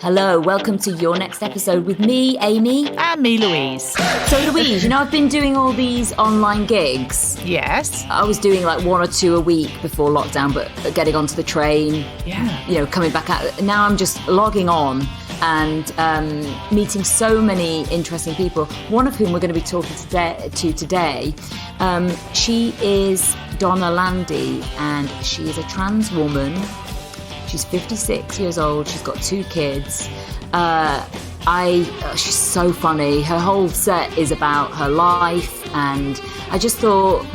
Hello, welcome to your next episode with me, Amy. And me, Louise. So Louise, I've been doing all these online gigs. Yes. I was doing like 1 or 2 a week before lockdown, but getting onto the train, coming back out. Now I'm just logging on and meeting so many interesting people, one of whom we're going to be talking to today. She is Donna Landy, and she is a trans woman. She's 56 years old. She's got 2 kids. She's so funny. Her whole set is about her life, and I just thought,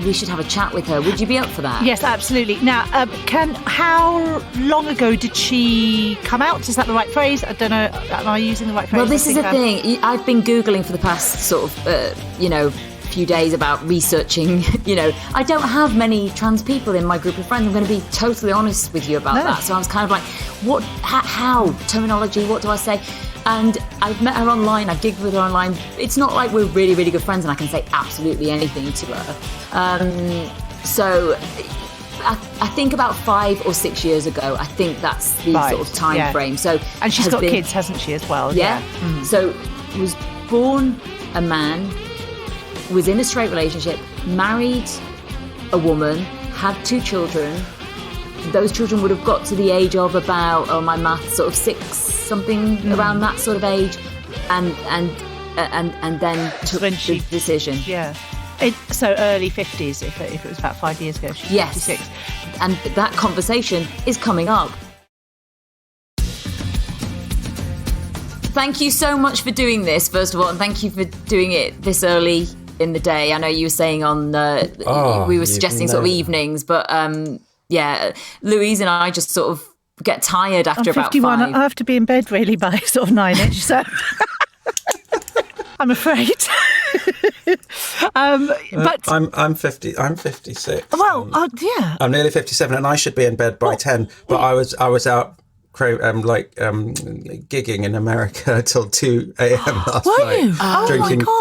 we should have a chat with her. Would you be up for that? Yes, absolutely. Now, how long ago did she come out? Is that the right phrase? I don't know. Am I using the right phrase? Well, this is the thing. I've been Googling for the past sort of, few days about researching. I don't have many trans people in my group of friends. I'm going to be totally honest with you about that. So I was kind of like, how terminology, what do I say? And I've met her online, I've gigged with her online. It's not like we're really, really good friends and I can say absolutely anything to her. So I think about 5 or 6 years ago, I think that's the sort of time frame. So, and she's got kids, hasn't she, as well? Yeah. So was born a man, was in a straight relationship, married a woman, had 2 children. Those children would have got to the age of about, my math, sort of 6 something, around that sort of age, and then took the decision. Yeah. So early 50s, if it was about 5 years ago. She's 56. And that conversation is coming up. Thank you so much for doing this, first of all, and thank you for doing it this early in the day. I know you were saying on we were suggesting sort of evenings, but Louise and I just sort of get tired after about 51. 5. I have to be in bed really by sort of 9ish, so I'm afraid. But I'm 50. I'm 56. Well, I'm nearly 57, and I should be in bed by 10. But I was out gigging in America till 2 a.m. last night,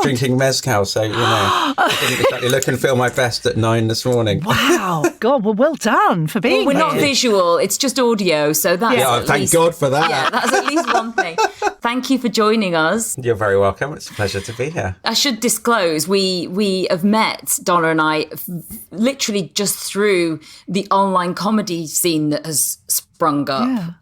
drinking mezcal. So I didn't exactly look and feel my best at 9 this morning. Wow, God, well done for being. We're not visual; it's just audio. So that's thank God for that. Yeah, that's at least one thing. Thank you for joining us. You're very welcome. It's a pleasure to be here. I should disclose we have met, Donna and I, literally just through the online comedy scene that has sprung up. Yeah.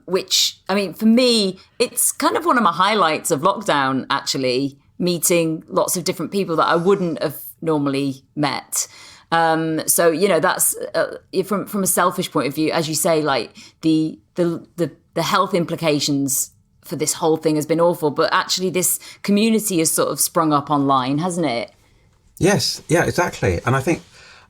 Which, I mean, for me, it's kind of one of my highlights of lockdown, actually, meeting lots of different people that I wouldn't have normally met. So, that's from a selfish point of view, as you say, like the health implications for this whole thing has been awful. But actually, this community has sort of sprung up online, hasn't it? Yes, yeah, exactly. And I think,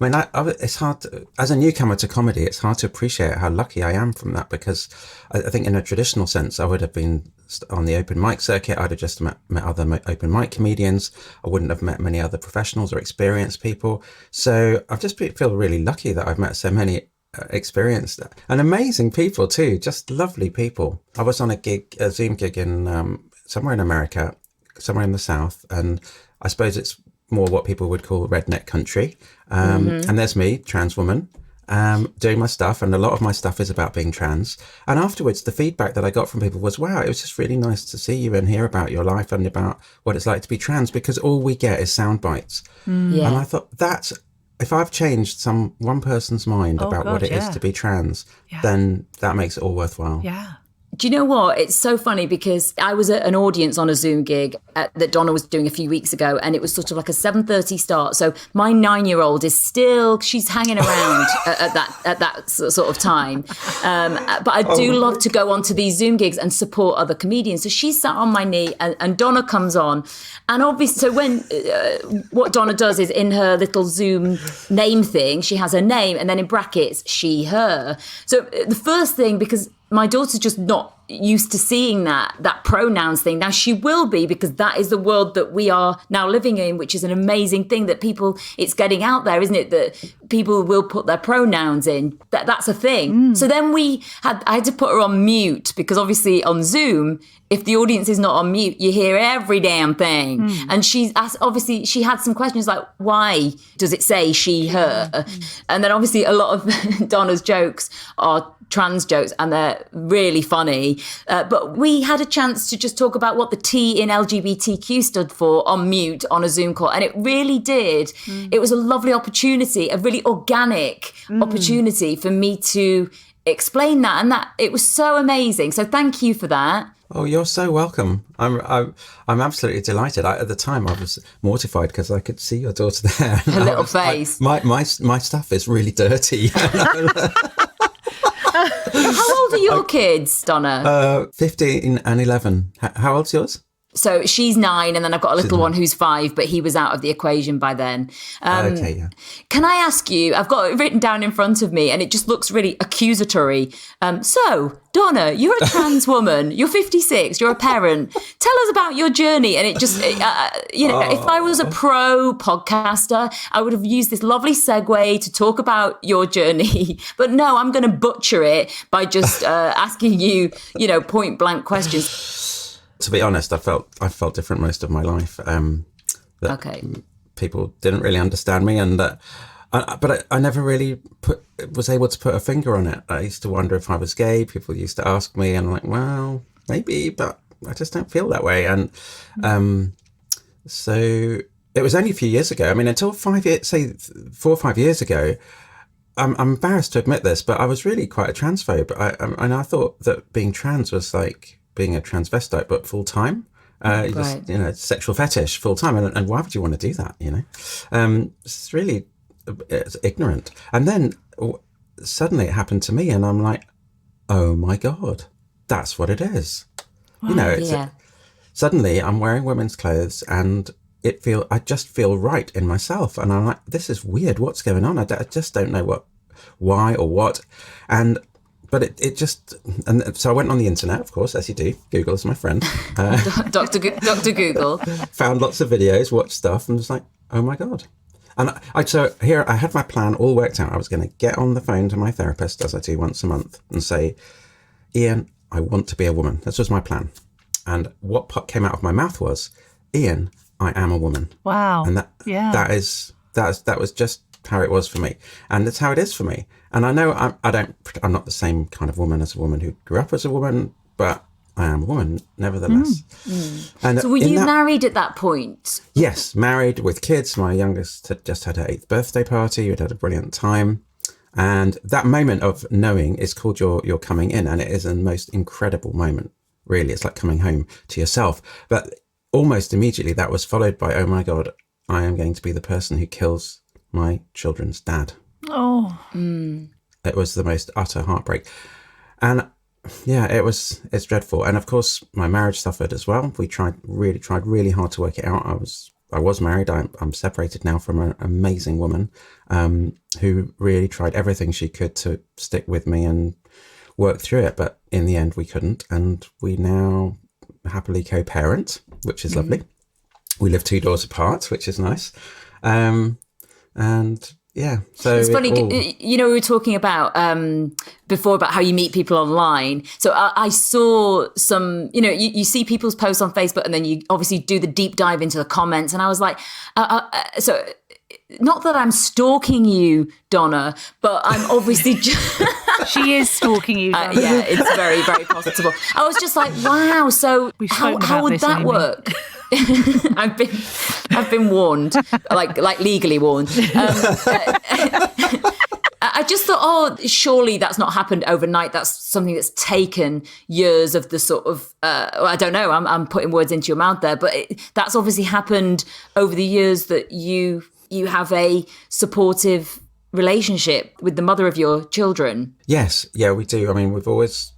it's hard to, as a newcomer to comedy, it's hard to appreciate how lucky I am from that, because I think in a traditional sense, I would have been on the open mic circuit. I'd have just met other open mic comedians. I wouldn't have met many other professionals or experienced people. So I've just feel really lucky that I've met so many experienced and amazing people too, just lovely people. I was on a Zoom gig in somewhere in America, somewhere in the South, and I suppose it's more what people would call redneck country. And there's me, trans woman, doing my stuff. And a lot of my stuff is about being trans. And afterwards, the feedback that I got from people was, wow, it was just really nice to see you and hear about your life and about what it's like to be trans, because all we get is sound bites. And I thought, if I've changed one person's mind about what it is to be trans, then that makes it all worthwhile. Yeah. Do you know what? It's so funny because I was at an audience on a Zoom gig that Donna was doing a few weeks ago, and it was sort of like a 7:30 start. So my 9-year-old is she's hanging around at that sort of time. But I do love to go onto these Zoom gigs and support other comedians. So she sat on my knee, and Donna comes on. And obviously, so when what Donna does is in her little Zoom name thing, she has her name, and then in brackets, she, her. So the first thing, because my daughter's just not used to seeing that pronouns thing. Now she will be, because that is the world that we are now living in, which is an amazing thing that it's getting out there, isn't it? That people will put their pronouns in. That's a thing. So then I had to put her on mute, because obviously on Zoom, if the audience is not on mute, you hear every damn thing. And she had some questions like, why does it say she, her? And then obviously a lot of Donna's jokes are trans jokes and they're really funny. But we had a chance to just talk about what the T in LGBTQ stood for on mute on a Zoom call. And it really did. It was a lovely opportunity, a really organic opportunity for me to explain that. And that it was so amazing. So thank you for that. Oh, you're so welcome. I'm absolutely delighted. At the time, I was mortified because I could see your daughter there. Her little face. My stuff is really dirty. How old are your kids, Donna? 15 and 11. How old's yours? So she's 9, and then I've got a little one who's 5, but he was out of the equation by then. Okay, yeah. Can I ask you, I've got it written down in front of me and it just looks really accusatory. So, Donna, you're a trans woman, you're 56, you're a parent. Tell us about your journey. And it just, if I was a pro podcaster, I would have used this lovely segue to talk about your journey. But no, I'm going to butcher it by just asking you, point blank questions. To be honest, I felt different most of my life. People didn't really understand me, and but I never really was able to put a finger on it. I used to wonder if I was gay. People used to ask me, and I'm like, well, maybe, but I just don't feel that way. And so it was only a few years ago. I mean, until 4 or 5 years ago, I'm embarrassed to admit this, but I was really quite a transphobe. And I thought that being trans was like being a transvestite, but full time. Just, sexual fetish full time. And why would you want to do that? It's ignorant. And then suddenly it happened to me, and I'm like, oh my God, that's what it is. Suddenly I'm wearing women's clothes and I just feel right in myself. And I'm like, this is weird. What's going on? I just don't know why or what. But it just, and so I went on the internet, of course, as you do. Google is my friend. Dr. Google. Found lots of videos, watched stuff, and was like, oh my God. And so here I had my plan all worked out. I was going to get on the phone to my therapist, as I do once a month, and say, Ian, I want to be a woman. This was my plan. And what came out of my mouth was, Ian, I am a woman. Wow. And that was just how it was for me, and that's how it is for me. And I know I'm not the same kind of woman as a woman who grew up as a woman, but I am a woman nevertheless. And so were you married at that point? Yes, married with kids. My youngest had just had her 8th birthday party. We'd had a brilliant time, and that moment of knowing is called your coming in, and it is the most incredible moment. Really, it's like coming home to yourself. But almost immediately that was followed by, oh my God, I am going to be the person who kills my children's dad. Oh. It was the most utter heartbreak. And yeah, it's dreadful. And of course, my marriage suffered as well. We tried really hard to work it out. I was married. I'm separated now from an amazing woman who really tried everything she could to stick with me and work through it. But in the end, we couldn't. And we now happily co-parent, which is lovely. We live 2 doors apart, which is nice. And yeah, so it's funny, we were talking about before about how you meet people online. So I saw some, you see people's posts on Facebook, and then you obviously do the deep dive into the comments. And I was like, so not that I'm stalking you, Donna, but I'm obviously she is stalking you. Yeah, it's very, very possible. I was just like, wow. So how would that work? I've been warned, like legally warned. I just thought, surely that's not happened overnight. That's something that's taken years of the sort of, I don't know, I'm putting words into your mouth there, but that's obviously happened over the years that you have a supportive relationship with the mother of your children. Yes, yeah, we do. I mean, we've always,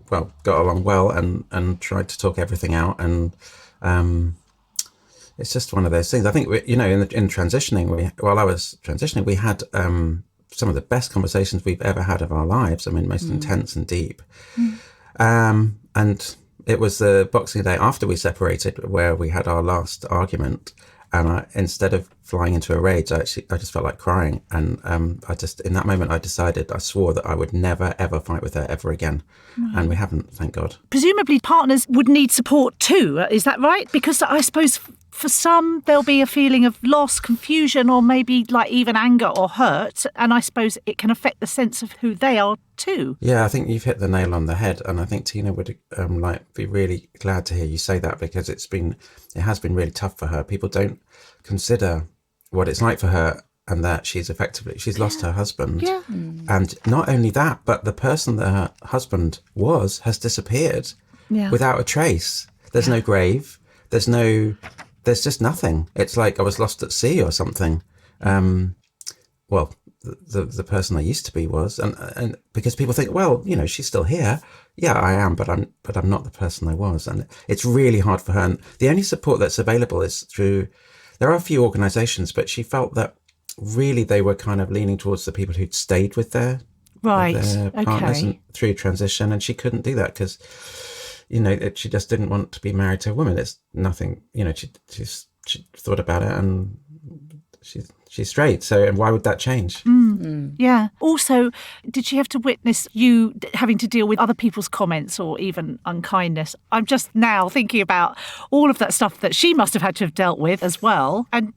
got along well and tried to talk everything out. And it's just one of those things. I think, in transitioning, while I was transitioning, we had some of the best conversations we've ever had of our lives. I mean, most intense and deep. And it was the Boxing Day after we separated where we had our last argument. And instead of flying into a rage, I just felt like crying. And in that moment, I swore that I would never, ever fight with her ever again. And we haven't, thank God. Presumably partners would need support too. Is that right? Because I suppose for some, there'll be a feeling of loss, confusion, or maybe like even anger or hurt. And I suppose it can affect the sense of who they are too. Yeah, I think you've hit the nail on the head. And I think Tina would be really glad to hear you say that, because it has been really tough for her. People don't consider what it's like for her, and that she's lost her husband. Yeah. And not only that, but the person that her husband has disappeared without a trace. There's no grave. There's just nothing. It's like I was lost at sea or something. Well, the person I used to be was, and because people think, well, she's still here. Yeah, I am, but I'm not the person I was. And it's really hard for her. And the only support that's available is through, there are a few organisations, but she felt that really they were kind of leaning towards the people who'd stayed with their partners and through transition, and she couldn't do that because she just didn't want to be married to a woman. It's nothing, she thought about it, and she's straight, so why would that change? Yeah. Also, did she have to witness you having to deal with other people's comments or even unkindness? I'm just now thinking about all of that stuff that she must have had to have dealt with as well. And,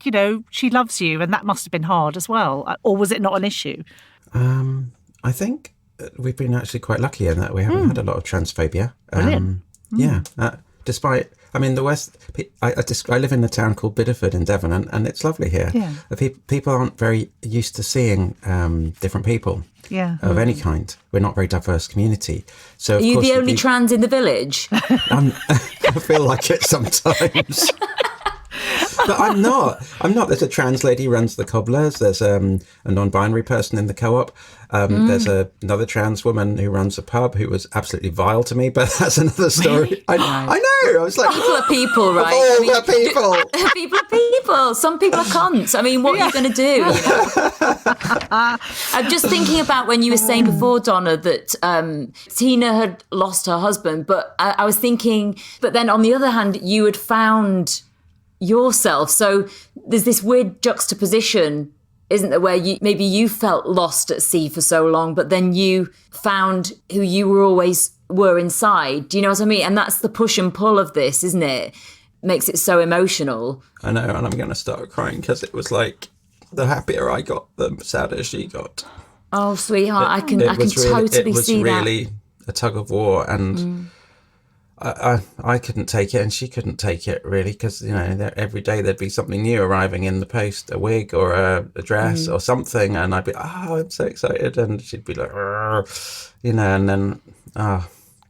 she loves you, and that must have been hard as well. Or was it not an issue? I think we've been actually quite lucky in that we haven't had a lot of transphobia. Yeah. Despite, the West, I live in a town called Bideford in Devon, and it's lovely here. Yeah. People aren't very used to seeing different people of any kind. We're not a very diverse community. So Are you the only trans in the village? I feel like it sometimes. But I'm not. There's a trans lady who runs the Cobblers. There's a non-binary person in the co-op. There's another trans woman who runs a pub who was absolutely vile to me, but that's another story. I know. I was like, people are people, right? All people. People are people. Some people are cunts. What are you going to do? I'm just thinking about when you were saying before, Donna, that Tina had lost her husband, but I was thinking, but then on the other hand, you had found yourself. So there's this weird juxtaposition, isn't there, where you felt lost at sea for so long, but then you found who you were inside. Do you know what I mean? And that's the push and pull of this, isn't it? Makes it so emotional. I know, and I'm going to start crying because it was like the happier I got, the sadder she got. Oh, sweetheart, I can totally see that. It was really a tug of war, and I couldn't take it, and she couldn't take it really, because every day there'd be something new arriving in the post, a wig or a dress or something, and I'd be, I'm so excited, and she'd be like, and then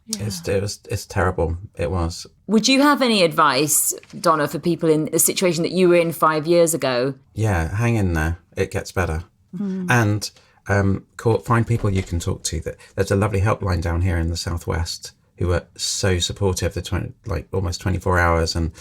it's terrible. It was. Would you have any advice, Donna, for people in the situation that you were in 5 years ago? Yeah, hang in there. It gets better, and find people you can talk to. There's a lovely helpline down here in the southwest who are so supportive, almost 24 hours. And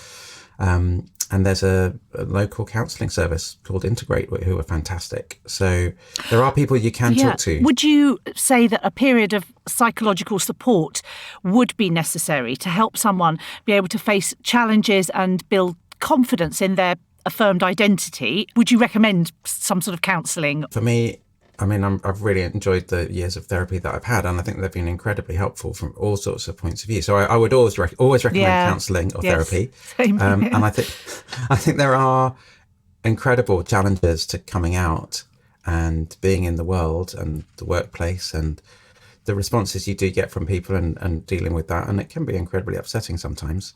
there's a local counselling service called Integrate who are fantastic. So there are people you can talk to. Would you say that a period of psychological support would be necessary to help someone be able to face challenges and build confidence in their affirmed identity? Would you recommend some sort of counselling? For me, I've really enjoyed the years of therapy that I've had, and I think they've been incredibly helpful from all sorts of points of view. So I would always recommend counselling or therapy. Same. And I think there are incredible challenges to coming out and being in the world and the workplace and the responses you do get from people and dealing with that, and it can be incredibly upsetting sometimes.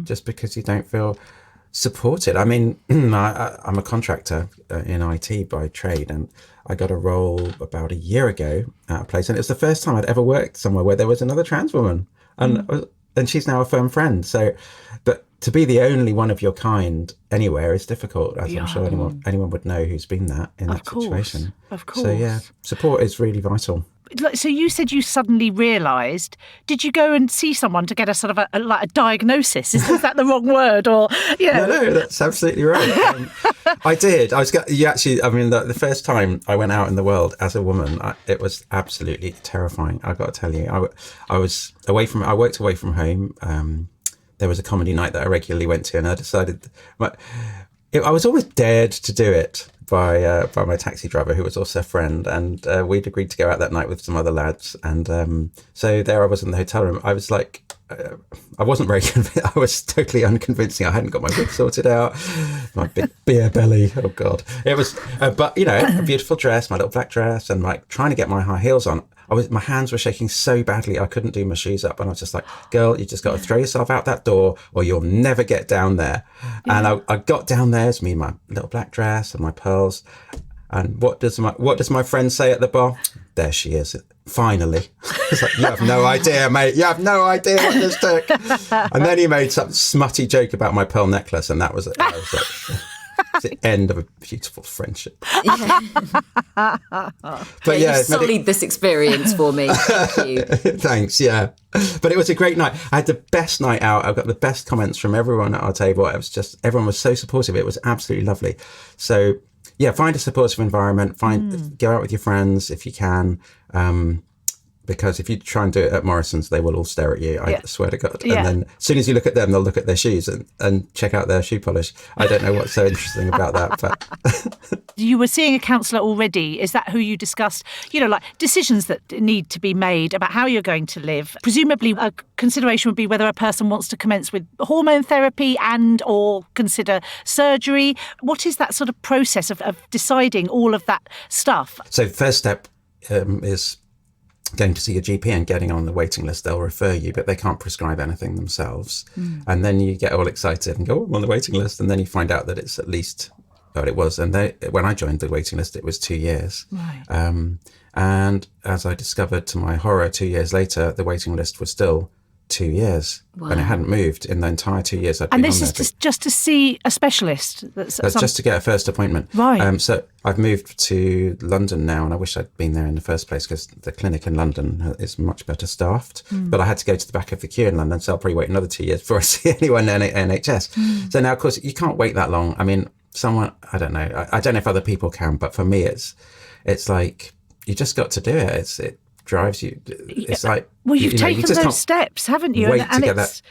Just because you don't feel supported. I'm a contractor in IT by trade, and I got a role about a year ago at a place, and it was the first time I'd ever worked somewhere where there was another trans woman, and she's now a firm friend. So, but to be the only one of your kind anywhere is difficult, as I'm sure anyone would know who's been in that situation. Of course. So yeah, support is really vital. So you said you suddenly realised. Did you go and see someone to get a sort of a diagnosis? Is that the wrong word? Or No, that's absolutely right. I did. The first time I went out in the world as a woman, it was absolutely terrifying. I've got to tell you, I worked away from home. There was a comedy night that I regularly went to, and I decided, I was always dared to do it by my taxi driver, who was also a friend, and we'd agreed to go out that night with some other lads, and so there I was in the hotel room. I was like I wasn't very convinced. I was totally unconvincing. I hadn't got my wig sorted out, my big beer belly. Oh God, it was. But a beautiful dress, my little black dress, and like trying to get my high heels on. My hands were shaking so badly I couldn't do my shoes up, and I was just like, "Girl, you just got to throw yourself out that door, or you'll never get down there." Yeah. And I got down there. It's me, my little black dress, and my pearls. And what does my friend say at the bar? There she is. Finally. It's like, you have no idea, mate. You have no idea what this took. And then he made some smutty joke about my pearl necklace, and that was it. It's the end of a beautiful friendship. Yeah. But you sullied this experience for me. Thank you. Thanks, yeah. But it was a great night. I had the best night out. I got the best comments from everyone at our table. It was just, everyone was so supportive. It was absolutely lovely. So, yeah, find a supportive environment. Go out with your friends if you can. Because if you try and do it at Morrison's, they will all stare at you. I swear to God. Yeah. And then as soon as you look at them, they'll look at their shoes and check out their shoe polish. I don't know what's so interesting about that. But you were seeing a counsellor already. Is that who you discussed, like decisions that need to be made about how you're going to live? Presumably a consideration would be whether a person wants to commence with hormone therapy and or consider surgery. What is that sort of process of deciding all of that stuff? So the first step is going to see your GP and getting on the waiting list. They'll refer you, but they can't prescribe anything themselves. And then you get all excited and go, I'm on the waiting list. And then you find out that it's at least, it was. And when I joined the waiting list, it was 2 years. Right. And as I discovered to my horror, 2 years later, the waiting list was still 2 years. Wow. And it hadn't moved in the entire 2 years I'd been on there. And this is just to see a specialist? That's just to get a first appointment. Right. So I've moved to London now, and I wish I'd been there in the first place because the clinic in London is much better staffed. But I had to go to the back of the queue in London, so I'll probably wait another 2 years before I see anyone in NHS. So now, of course, you can't wait that long. I mean, I don't know. I don't know if other people can, but for me, it's like you just got to do it. It drives you. It's like, well, you've taken those steps, haven't you? Wait to get that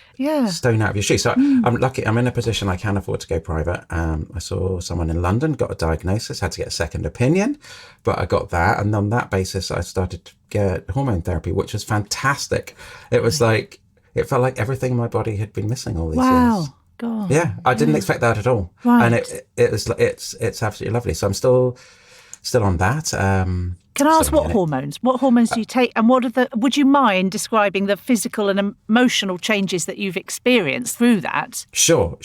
stone out of your shoe. So I'm lucky. I'm in a position I can afford to go private. I saw someone in London, got a diagnosis, had to get a second opinion, but I got that. And on that basis, I started to get hormone therapy, which was fantastic. It was like, it felt like everything in my body had been missing all these years. Wow. God. Yeah, I didn't expect that at all. Right. And it's absolutely lovely. So I'm still on that. Can I ask what hormones do you take, and would you mind describing the physical and emotional changes that you've experienced through that? Sure.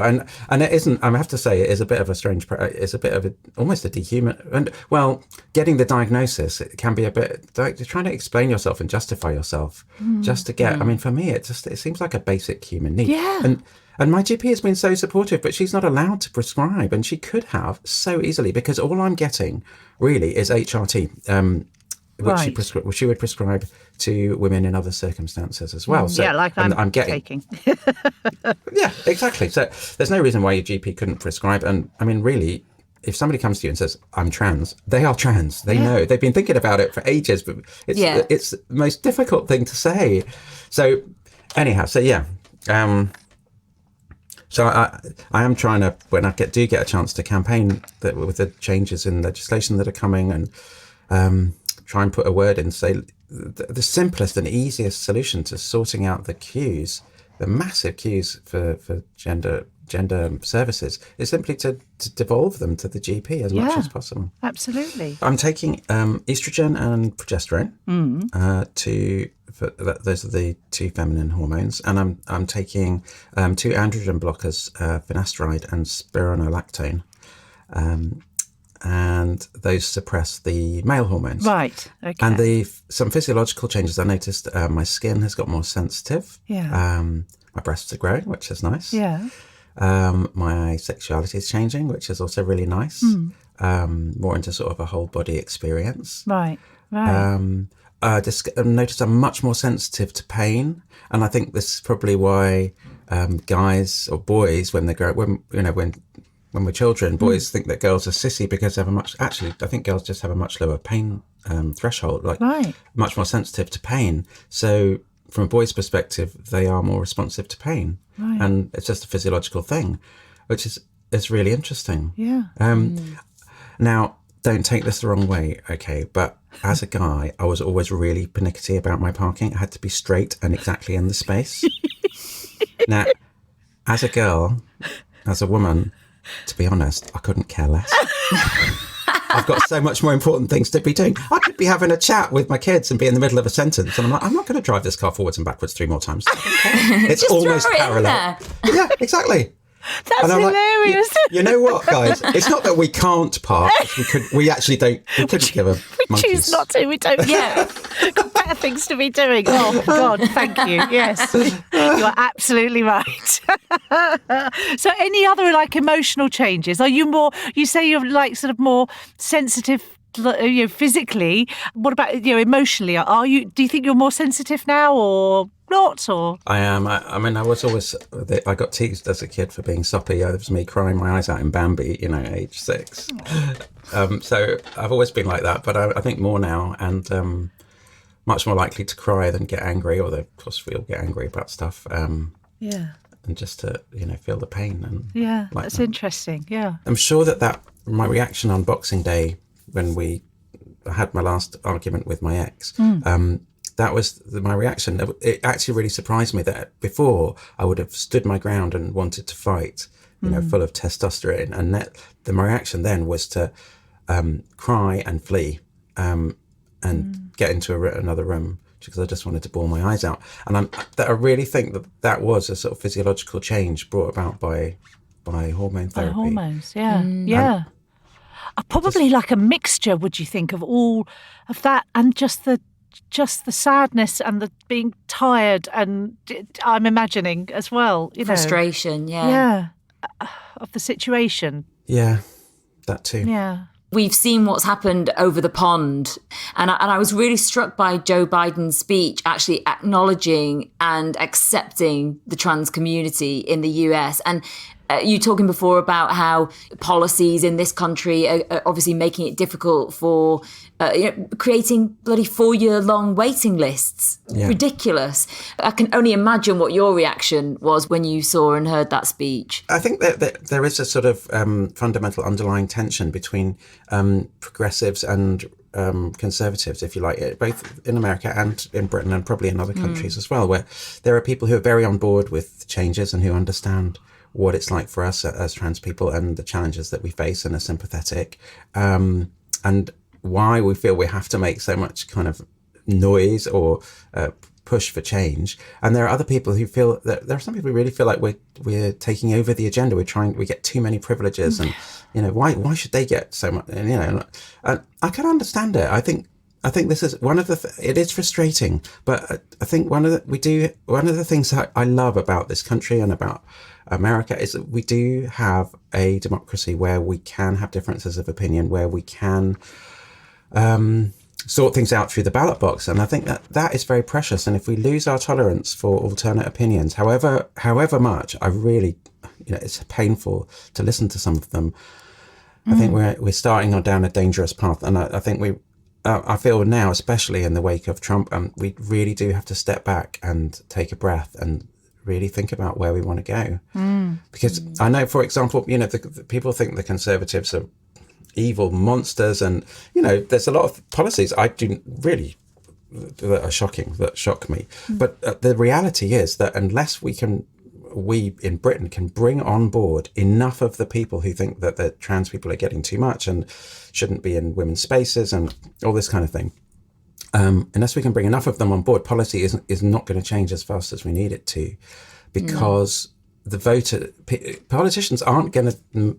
And it isn't, I have to say, it is a bit of a strange, it's a bit of almost a and well, getting the diagnosis, it can be a bit like you're trying to explain yourself and justify yourself just to get, I mean, for me, it seems like a basic human need. Yeah. And my GP has been so supportive, but she's not allowed to prescribe, and she could have so easily, because all I'm getting really is HRT, which she would prescribe to women in other circumstances as well. So, like I'm taking. Yeah, exactly. So there's no reason why your GP couldn't prescribe. And I mean, really, if somebody comes to you and says, I'm trans, they are trans. They know. They've been thinking about it for ages, but it's the most difficult thing to say. So anyhow, So I am trying to, when I do get a chance to campaign with the changes in legislation that are coming, and try and put a word in, say the simplest and easiest solution to sorting out the queues, the massive queues for gender services, is simply to devolve them to the GP as much as possible. Absolutely. I'm taking estrogen and progesterone those are the two feminine hormones, and I'm taking 2 androgen blockers, finasteride and spironolactone, and those suppress the male hormones. Right. Okay. And some physiological changes. I noticed my skin has got more sensitive. Yeah. My breasts are growing, which is nice. Yeah. My sexuality is changing, which is also really nice. More into sort of a whole body experience. Right. I noticed I'm much more sensitive to pain, and I think this is probably why guys or boys, when we're children, boys think that girls are sissy because they have I think girls just have a much lower pain threshold, much more sensitive to pain. So from a boy's perspective, they are more responsive to pain, and it's just a physiological thing, which is really interesting. Yeah. Now, don't take this the wrong way, okay, but as a guy, I was always really pernickety about my parking. It had to be straight and exactly in the space. Now, as a girl, as a woman, to be honest, I couldn't care less. I've got so much more important things to be doing. I could be having a chat with my kids and be in the middle of a sentence, and I'm like, I'm not going to drive this car forwards and backwards 3 more times. It's Just almost throw it in parallel. there. Yeah, exactly. That's hilarious. Like, you know what, guys? It's not that we can't park. We actually don't. We couldn't give a monkeys. We choose not to. We don't. Yeah. Got better things to be doing. Oh, God, thank you. Yes. You're absolutely right. So any other like emotional changes? Are you more, you say you're like sort of more sensitive, you know, physically. What about, you know, emotionally? Do you think you're more sensitive now or not? Or I am. I mean, I was always, I got teased as a kid for being soppy. It was me crying my eyes out in Bambi, you know, age 6. So I've always been like that, but I think more now, and much more likely to cry than get angry, although of course we all get angry about stuff. yeah. And just to, you know, feel the pain. And Yeah, like that's that. interesting. Yeah. I'm sure that my reaction on Boxing Day when I had my last argument with my ex, that was my reaction. It actually really surprised me that before I would have stood my ground and wanted to fight, you know, full of testosterone. And my reaction then was to cry and flee and get into another room because I just wanted to bawl my eyes out. And I really think that was a sort of physiological change brought about by hormone therapy. Hormones, yeah. Yeah. Probably like a mixture, would you think, of all of that and just the sadness and the being tired, and I'm imagining as well, you know. Frustration, yeah. Of the situation. Yeah, that too. Yeah. We've seen what's happened over the pond. And I was really struck by Joe Biden's speech actually acknowledging and accepting the trans community in the US. And you talking before about how policies in this country are obviously making it difficult for creating bloody 4-year-long waiting lists. Yeah. Ridiculous. I can only imagine what your reaction was when you saw and heard that speech. I think that there is a sort of fundamental underlying tension between progressives and conservatives, if you like, both in America and in Britain and probably in other countries as well, where there are people who are very on board with changes and who understand what it's like for us as trans people and the challenges that we face and are sympathetic, and why we feel we have to make so much kind of noise or push for change. And there are other people who feel that there are some people who really feel like we're taking over the agenda. We get too many privileges, and you know, why should they get so much? And you know, I can understand it. I think this is one of the. It is frustrating, but I think one of the things I love about this country and about America is that we do have a democracy where we can have differences of opinion, where we can sort things out through the ballot box. And I think that is very precious. And if we lose our tolerance for alternate opinions, however much, I really, you know, it's painful to listen to some of them. I think we're starting down a dangerous path. And I think I feel now, especially in the wake of Trump, we really do have to step back and take a breath and really think about where we want to go. Because I know, for example, you know, the people think the conservatives are evil monsters, and you know, there's a lot of policies I do really that are shocking, that shock me. But the reality is that unless we in Britain can bring on board enough of the people who think that the trans people are getting too much and shouldn't be in women's spaces and all this kind of thing, unless we can bring enough of them on board, policy is not going to change as fast as we need it to, because politicians aren't going to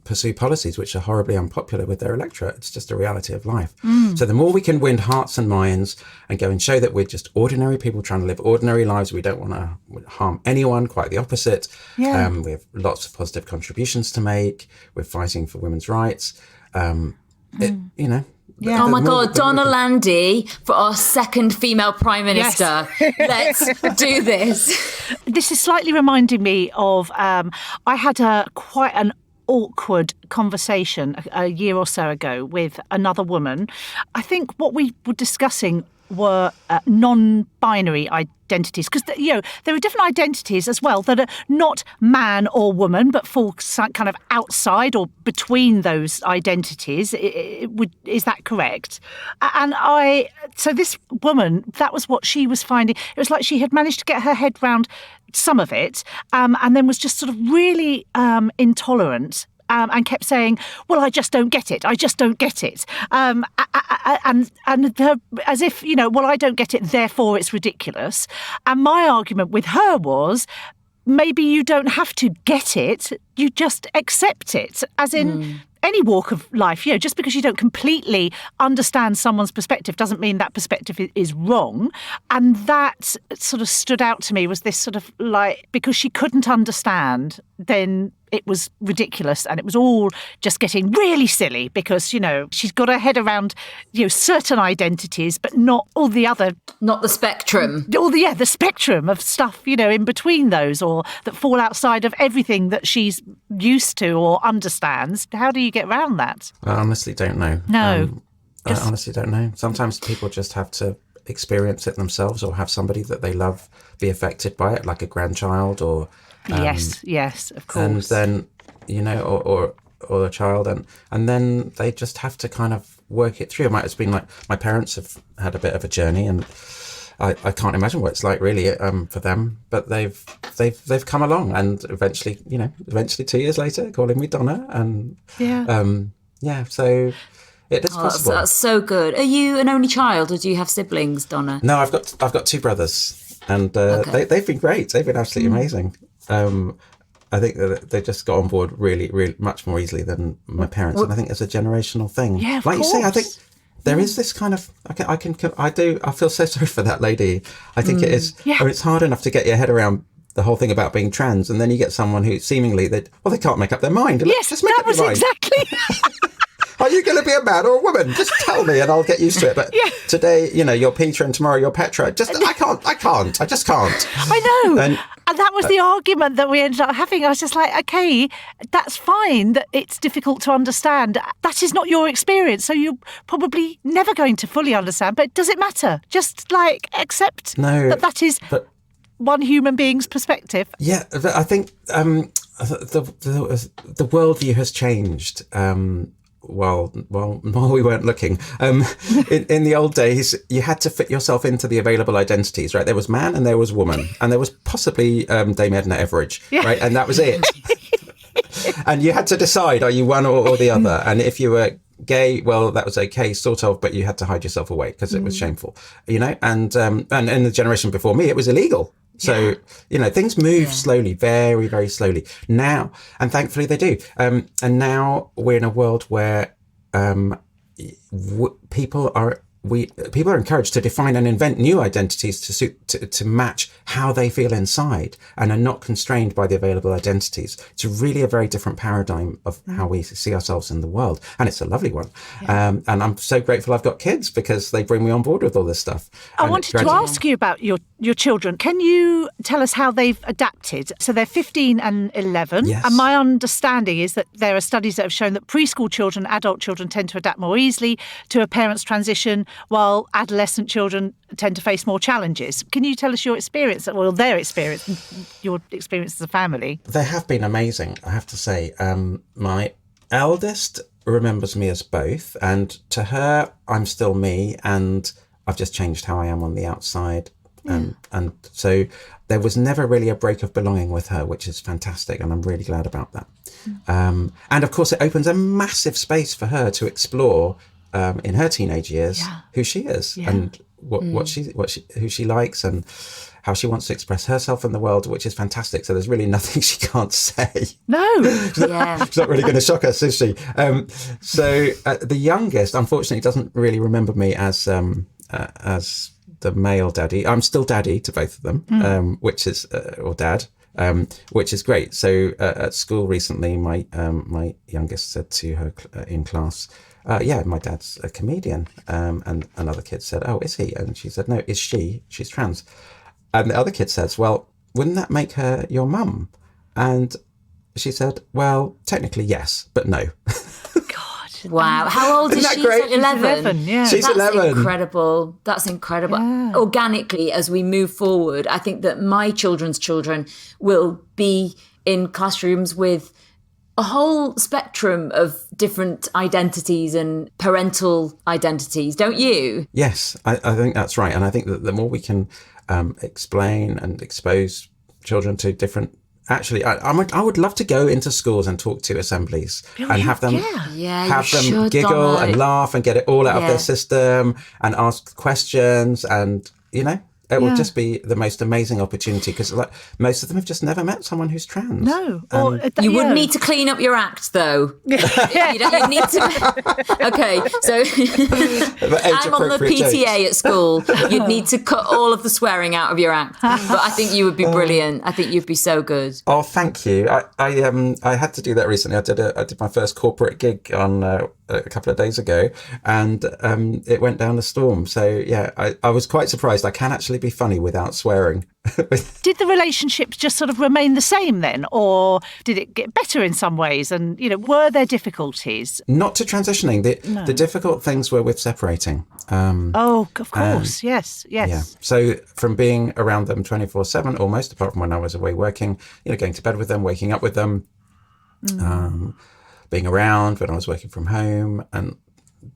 pursue policies which are horribly unpopular with their electorate. It's just a reality of life. So the more we can win hearts and minds and go and show that we're just ordinary people trying to live ordinary lives, we don't want to harm anyone, quite the opposite. We have lots of positive contributions to make. We're fighting for women's rights. You know. Yeah. Oh my God, Donna Landy for our second female Prime Minister. Yes. Let's do this. This is slightly reminding me of, I had quite an awkward conversation a year or so ago with another woman. I think what we were discussing were non-binary identities, because there are different identities as well that are not man or woman but fall kind of outside or between those identities. Is that correct? And so this woman, that was what she was finding. It was like she had managed to get her head round some of it, and then was just sort of really intolerant. And kept saying, well, I just don't get it. I just don't get it. And as if, well, I don't get it, therefore it's ridiculous. And my argument with her was, maybe you don't have to get it, you just accept it, as in any walk of life. Just because you don't completely understand someone's perspective doesn't mean that perspective is wrong. And that sort of stood out to me, was this sort of like, because she couldn't understand, then it was ridiculous, and it was all just getting really silly because, she's got her head around, certain identities, but not all the other... Not the spectrum. The spectrum of stuff, in between those, or that fall outside of everything that she's used to or understands. How do you get around that? I honestly don't know. No. I honestly don't know. Sometimes people just have to experience it themselves, or have somebody that they love be affected by it, like a grandchild or... Yes, of course. And then, or a child, and then they just have to kind of work it through. It's been like, my parents have had a bit of a journey, and I can't imagine what it's like really for them. But they've come along, and eventually 2 years later, calling me Donna, and so it is possible. That's so good. Are you an only child, or do you have siblings, Donna? No, I've got two brothers, and they've been great. They've been absolutely amazing. I think that they just got on board really, really much more easily than my parents, and I think it's a generational thing. Yeah, of like course. you say, I think there is this kind of I feel so sorry for that lady. I think it is. Yeah. It's hard enough to get your head around the whole thing about being trans, and then you get someone who seemingly they can't make up their mind. Yes, just make that up your was mind. exactly. Are you going to be a man or a woman? Just tell me and I'll get used to it. But today, you're Peter and tomorrow you're Petra. I just can't. I know. And that was the argument that we ended up having. I was just like, okay, that's fine that it's difficult to understand. That is not your experience. So you're probably never going to fully understand. But does it matter? Just accept that is one human being's perspective. Yeah, I think the worldview has changed. While we weren't looking. In the old days, you had to fit yourself into the available identities, right? There was man and there was woman, and there was possibly Dame Edna Everage, right? And that was it. And you had to decide, are you one or the other? And if you were gay, well, that was okay, sort of, but you had to hide yourself away because it was shameful, And in the generation before me, it was illegal. So, things move slowly, very, very slowly now. And thankfully they do. And now we're in a world where people are encouraged to define and invent new identities to match how they feel inside, and are not constrained by the available identities. It's really a very different paradigm of how we see ourselves in the world. And it's a lovely one. And I'm so grateful I've got kids, because they bring me on board with all this stuff. I wanted to ask you about your children. Can you tell us how they've adapted? So they're 15 and 11. Yes. And my understanding is that there are studies that have shown that preschool children, adult children tend to adapt more easily to a parent's transition, while adolescent children tend to face more challenges. Can you tell us your experience, well, their experience, your experience as a family? They have been amazing, I have to say. My eldest remembers me as both, and to her, I'm still me, and I've just changed how I am on the outside. And so there was never really a break of belonging with her, which is fantastic, and I'm really glad about that. And of course, it opens a massive space for her to explore in her teenage years who she is and who she likes and how she wants to express herself in the world, which is fantastic. So there's really nothing she can't say. No. She's not really going to shock us, is she? So the youngest, unfortunately, doesn't really remember me as the male daddy. I'm still daddy to both of them, which is or dad. Which is great. So at school recently, my youngest said to her in class, my dad's a comedian. And another kid said, oh, is he? And she said, no, is she? She's trans. And the other kid says, well, wouldn't that make her your mum? And she said, well, technically yes, but no. God. Wow. How old is Isn't she? that great? She's 11. 11, yeah. She's That's 11. incredible. That's incredible. Yeah. Organically, as we move forward, I think that my children's children will be in classrooms with a whole spectrum of different identities and parental identities, don't you? Yes, I think that's right. And I think that the more we can explain and expose children to different... Actually, I would love to go into schools and talk to assemblies and have them giggle Donna. and laugh and get it all out of Yeah. their system and ask questions, and it will just be the most amazing opportunity, because like most of them have just never met someone who's trans. No. You would need to clean up your act, though. you need to. Okay, so I'm on the PTA at school. You'd need to cut all of the swearing out of your act. But I think you would be brilliant. I think you'd be so good. Oh, thank you. I had to do that recently. I did my first corporate gig on a couple of days ago, and it went down a storm. So yeah, I was quite surprised. I can actually be funny without swearing. Did the relationships just sort of remain the same then, or did it get better in some ways? And were there difficulties? Not to transitioning. The difficult things were with separating. Of course, yes. Yeah. So from being around them 24/7, almost, apart from when I was away working, going to bed with them, waking up with them, being around when I was working from home, and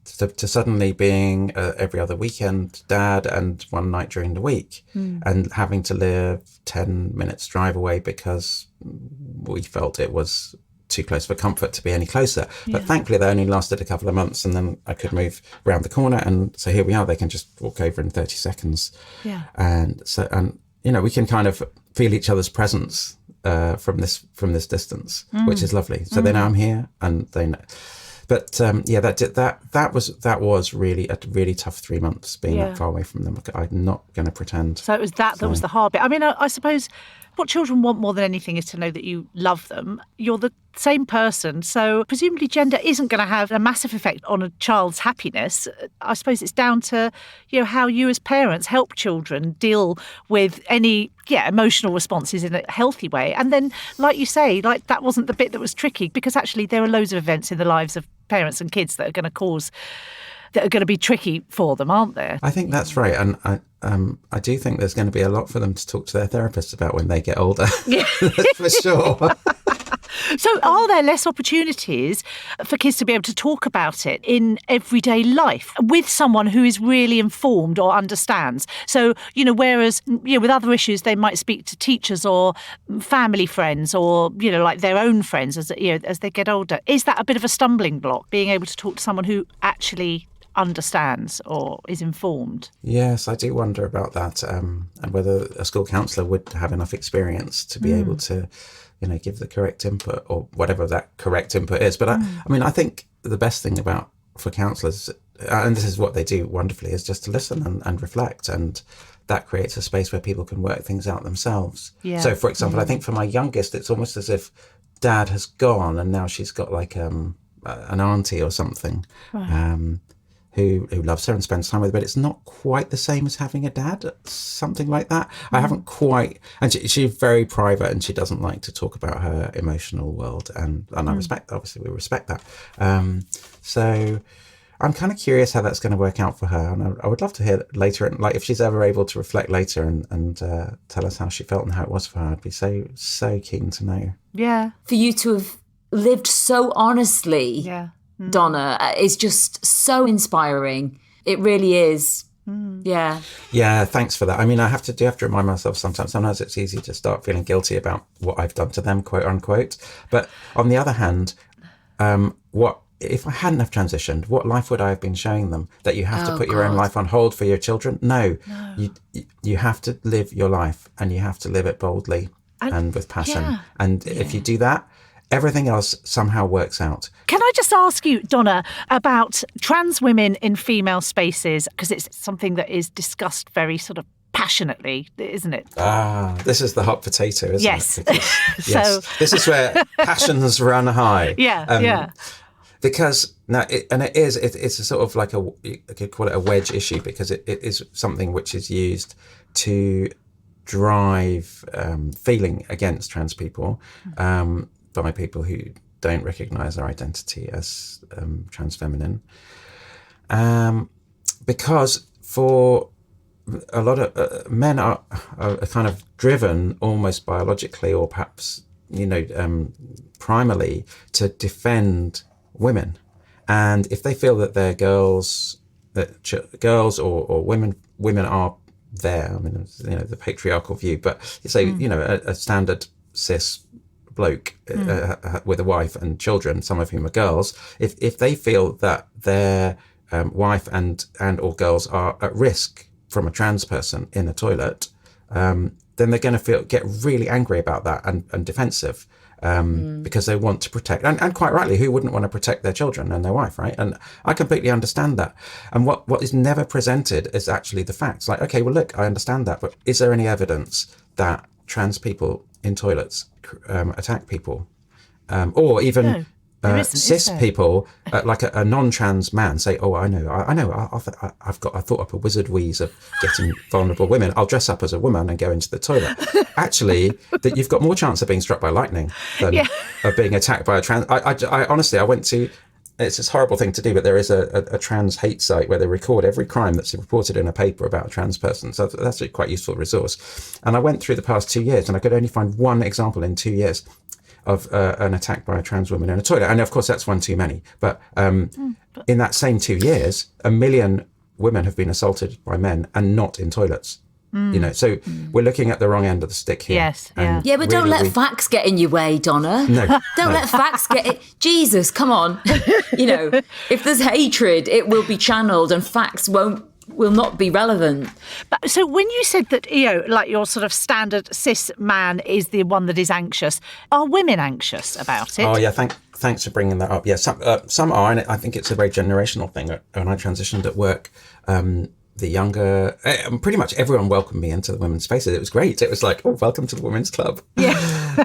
to suddenly being every other weekend dad and one night during the week, and having to live 10 minutes drive away because we felt it was too close for comfort to be any closer. But thankfully that only lasted a couple of months, and then I could move around the corner, and so here we are. They can just walk over in 30 seconds. Yeah. And we can kind of feel each other's presence from this distance, which is lovely. So they know I'm here, and they know. But that was really a really tough 3 months being that far away from them. I'm not going to pretend. So it was that was the hard bit. I mean, I suppose what children want more than anything is to know that you love them. You're the same person, so presumably gender isn't going to have a massive effect on a child's happiness. I suppose it's down to how you as parents help children deal with any emotional responses in a healthy way. And then, like you say, that wasn't the bit that was tricky, because actually there are loads of events in the lives of parents and kids that are going to be tricky for them, aren't there? I think that's right. And I do think there's going to be a lot for them to talk to their therapists about when they get older. Yeah. For sure. So are there less opportunities for kids to be able to talk about it in everyday life with someone who is really informed or understands? So, whereas, with other issues, they might speak to teachers or family friends or, like their own friends as they get older. Is that a bit of a stumbling block, being able to talk to someone who actually understands or is informed? Yes, I do wonder about that, and whether a school counsellor would have enough experience to be able to give the correct input, or whatever that correct input is. But I think the best thing for counsellors, and this is what they do wonderfully, is just to listen and reflect, and that creates a space where people can work things out themselves. Yeah. So, for example, I think for my youngest, it's almost as if dad has gone and now she's got like an auntie or something. Right. Who loves her and spends time with her, but it's not quite the same as having a dad, something like that. I haven't quite, and she's very private, and she doesn't like to talk about her emotional world, and I respect, obviously we respect that. So I'm kind of curious how that's going to work out for her, and I would love to hear later, like if she's ever able to reflect later and tell us how she felt and how it was for her. I'd be so keen to know. Yeah. For you to have lived so honestly. Yeah. Donna, is just so inspiring. It really is. Yeah. Yeah, thanks for that. I mean, I have to remind myself sometimes it's easy to start feeling guilty about what I've done to them, quote unquote. But on the other hand, what if I hadn't have transitioned, what life would I have been showing them? That you have to put your own life on hold for your children? No. You have to live your life, and you have to live it boldly and with passion. Yeah. And if you do that, everything else somehow works out. Can I just ask you, Donna, about trans women in female spaces? Because it's something that is discussed very sort of passionately, isn't it? This is the hot potato, isn't it? Because, yes. This is where passions run high. Yeah. Because now, it's a sort of like you could call it a wedge issue, because it is something which is used to drive feeling against trans people by people who don't recognise their identity as trans feminine, because for a lot of men are kind of driven almost biologically, or perhaps primarily, to defend women, and if they feel that they're girls, or women are there. I mean, the patriarchal view, but say a standard cis bloke with a wife and children, some of whom are girls, if they feel that their wife and or girls are at risk from a trans person in a toilet, then they're going to get really angry about that and defensive, because they want to protect, and quite rightly, who wouldn't want to protect their children and their wife, right? And I completely understand that. And what is never presented is actually the facts. Like, okay, well, look, I understand that, but is there any evidence that trans people in toilets attack people, or even cis people, like a non-trans man say, "Oh, I know, I've thought up a wizard wheeze of getting vulnerable women. I'll dress up as a woman and go into the toilet." Actually, that you've got more chance of being struck by lightning than of being attacked by a trans. I honestly, I went to. It's this horrible thing to do, but there is a trans hate site where they record every crime that's reported in a paper about a trans person. So that's a quite useful resource. And I went through the past 2 years, and I could only find one example in 2 years of an attack by a trans woman in a toilet. And of course, that's one too many. But in that same 2 years, 1 million women have been assaulted by men, and not in toilets. So we're looking at the wrong end of the stick here. Yes, yeah. Yeah, but don't let facts get in your way, Donna. No. Don't let facts get it. Jesus, come on. If there's hatred, it will be channeled, and facts will not be relevant. But, so when you said that, like your sort of standard cis man is the one that is anxious, are women anxious about it? Oh, yeah, thanks for bringing that up. Yeah, some are, and I think it's a very generational thing. When I transitioned at work, the younger, pretty much everyone welcomed me into the women's spaces. It was great. It was like, oh, welcome to the women's club. Yeah.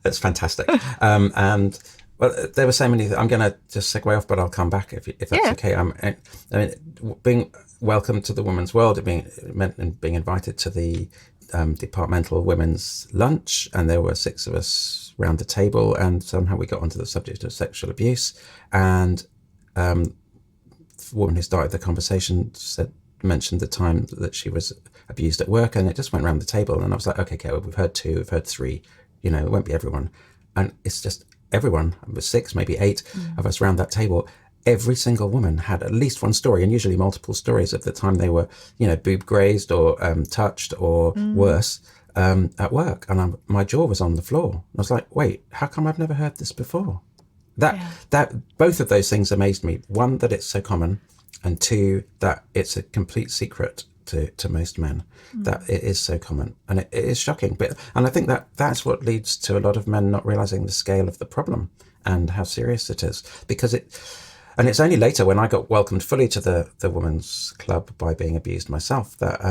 That's fantastic. And well, there were so many. I'm going to just segue off, but I'll come back if that's okay. I mean, being welcome to the women's world, it meant being invited to the departmental women's lunch, and there were 6 of us round the table, and somehow we got onto the subject of sexual abuse, and the woman who started the conversation mentioned the time that she was abused at work, and it just went round the table, and I was like, okay, well, we've heard 2, we've heard 3, it won't be everyone, and it's just everyone. It was 6, maybe 8 of us round that table. Every single woman had at least one story, and usually multiple stories of the time they were, boob grazed or touched or worse at work. And my jaw was on the floor. I was like, wait, how come I've never heard this before? That both of those things amazed me. 1, that it's so common, and 2, that it's a complete secret to most men, that it is so common, and it is shocking. And I think that's what leads to a lot of men not realizing the scale of the problem and how serious it is, because it's only later, when I got welcomed fully to the women's club by being abused myself, that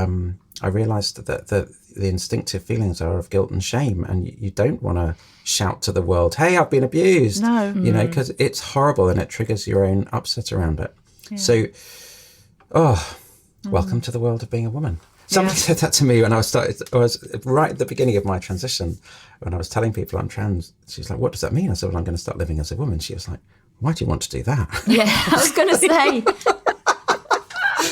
I realized that the instinctive feelings are of guilt and shame, and you don't want to shout to the world, hey, I've been abused. No. Because it's horrible, and it triggers your own upset around it. Yeah. So, welcome to the world of being a woman. Somebody said that to me when I was right at the beginning of my transition, when I was telling people I'm trans. She's like, what does that mean? I said, well, I'm going to start living as a woman. She was like, why do you want to do that? Yeah, I was going to say.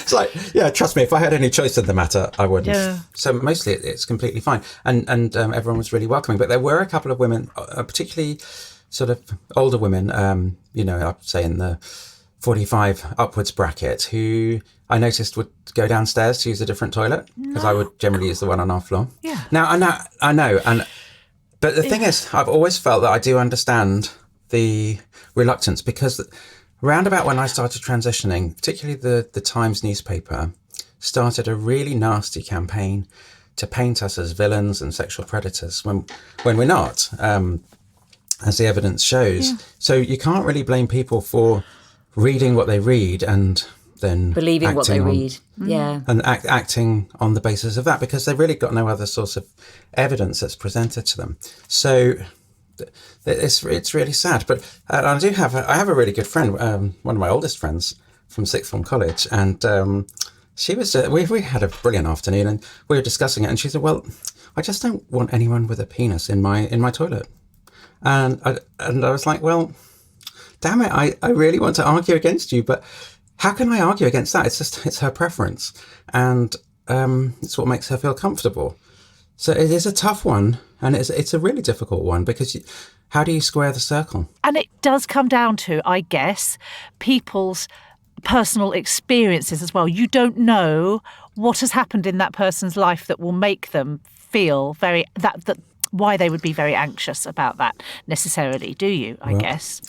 It's like, yeah, trust me, if I had any choice in the matter, I wouldn't. Yeah. So mostly it's completely fine. And everyone was really welcoming. But there were a couple of women, particularly sort of older women, I'd say in the 45 upwards bracket, who I noticed would go downstairs to use a different toilet, because I would generally use the one on our floor. Yeah. Now, I know. But the thing is, I've always felt that I do understand the reluctance, because round about when I started transitioning, particularly the Times newspaper started a really nasty campaign to paint us as villains and sexual predators when we're not, as the evidence shows. Yeah. So you can't really blame people for reading what they read and then believing what they read. Yeah. And acting on the basis of that, because they've really got no other source of evidence that's presented to them. So it's really sad. But I have a really good friend, one of my oldest friends from sixth form college, and she was we had a brilliant afternoon, and we were discussing it, and she said, well, I just don't want anyone with a penis in my toilet. And I was like, well, damn it, I really want to argue against you, but how can I argue against that? It's her preference. And it's what makes her feel comfortable. So it is a tough one, and it's a really difficult one, because how do you square the circle? And it does come down to, I guess, people's personal experiences as well. You don't know what has happened in that person's life that will make them feel that why they would be very anxious about that necessarily, do you, I guess?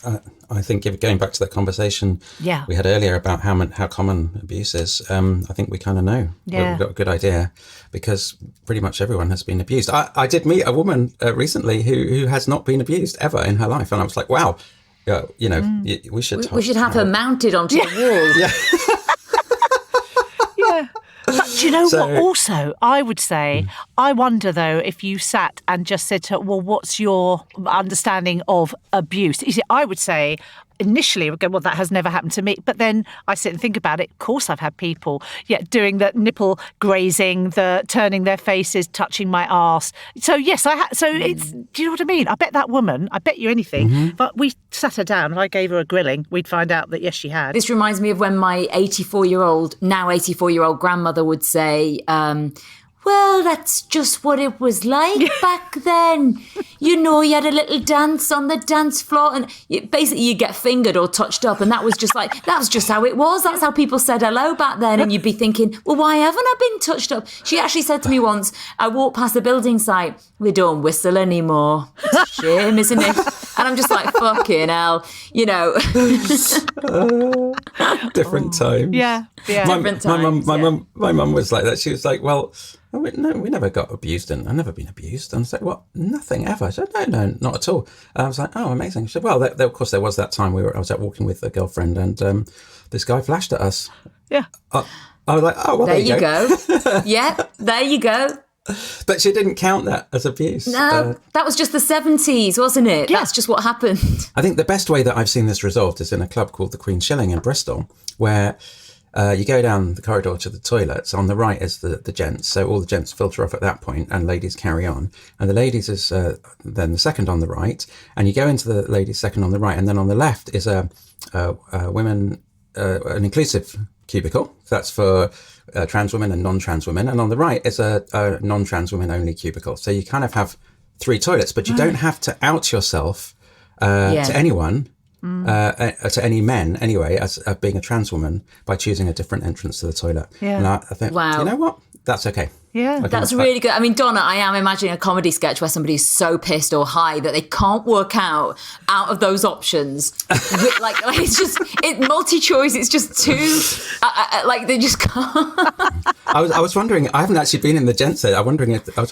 I think going back to that conversation we had earlier about how common abuse is, I think we kind of know. Yeah. We've got a good idea, because pretty much everyone has been abused. I did meet a woman recently who has not been abused ever in her life. And I was like, wow, we should have her mounted onto the wall. Yeah. Yeah. But do you know what? Also, I would say, I wonder, though, if you sat and just said to her, well, what's your understanding of abuse? You see, I would say, initially, I would go, well, that has never happened to me. But then I sit and think about it. Of course, I've had people doing the nipple grazing, the turning their faces, touching my arse. So, yes, so it's, do you know what I mean? I bet that woman, I bet you anything, but we sat her down and I gave her a grilling, we'd find out that, yes, she had. This reminds me of when my 84-year-old grandmother would say, well, that's just what it was like back then. You had a little dance on the dance floor, and basically you get fingered or touched up, and that was just how it was. That's how people said hello back then, and you'd be thinking, well, why haven't I been touched up? She actually said to me once, I walked past the building site, we don't whistle anymore. It's a shame, isn't it? And I'm just like, fucking hell, different times. Yeah. Different times. My mum was like that. She was like, well, no, we never got abused, and I've never been abused. And I was like, what? Nothing ever. I said, no, not at all. And I was like, oh, amazing. She said, well, of course, there was that time I was out walking with a girlfriend, and this guy flashed at us. Yeah. I was like, oh, well, there you go. Yeah, there you go. But she didn't count that as abuse. No, that was just the 70s, wasn't it? Yeah. That's just what happened. I think the best way that I've seen this resolved is in a club called the Queen Shilling in Bristol, where you go down the corridor to the toilets. On the right is the gents, so all the gents filter off at that point, and ladies carry on. And the ladies is then the second on the right, and you go into the ladies' second on the right, and then on the left is a women, an inclusive cubicle. That's for trans women and non-trans women, and on the right is a non-trans women only cubicle. So you kind of have three toilets, but you don't have to out yourself to anyone. To any men, anyway, as being a trans woman by choosing a different entrance to the toilet. Yeah. And I think, you know what? That's okay. Yeah. That's really good. I mean, Donna, I am imagining a comedy sketch where somebody's so pissed or high that they can't work out of those options. like it's multi-choice. It's just too, they just can't. I was wondering, I haven't actually been in the gents there. I was wondering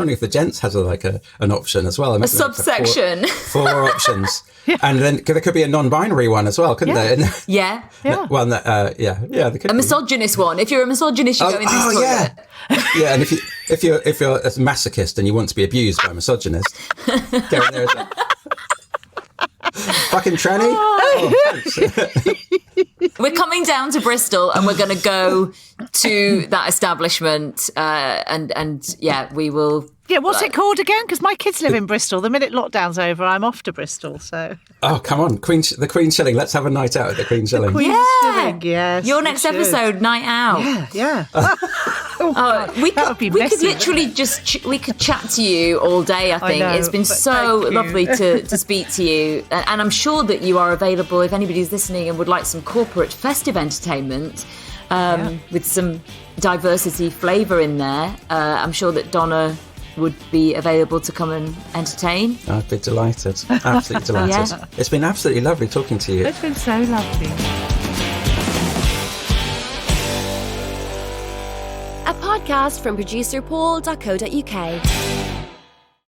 if the gents has an option as well. A subsection. Four options. Yeah. And then there could be a non-binary one as well, couldn't there? Yeah. Well, there could a misogynist one. If you're a misogynist, you go in this toilet. Yeah. Yeah, and if you're a masochist and you want to be abused by a misogynist, go in there as well. Fucking tranny. We're coming down to Bristol, and we're going to go to that establishment, and we will. Yeah, what's it called again? Because my kids live in Bristol. The minute lockdown's over, I'm off to Bristol. So. Oh, come on, the Queen Shilling. Let's have a night out at the Queen Shilling. Queen Shilling, yes. Your next episode, night out. Yeah. We could literally we could chat to you all day. I think it's been so lovely to speak to you, and I'm sure that you are available if anybody's listening and would like some corporate festive entertainment with some diversity flavour in there. I'm sure that Donna would be available to come and entertain. I'd be delighted. Absolutely delighted. Yeah. It's been absolutely lovely talking to you. It's been so lovely. A podcast from producerpaul.co.uk.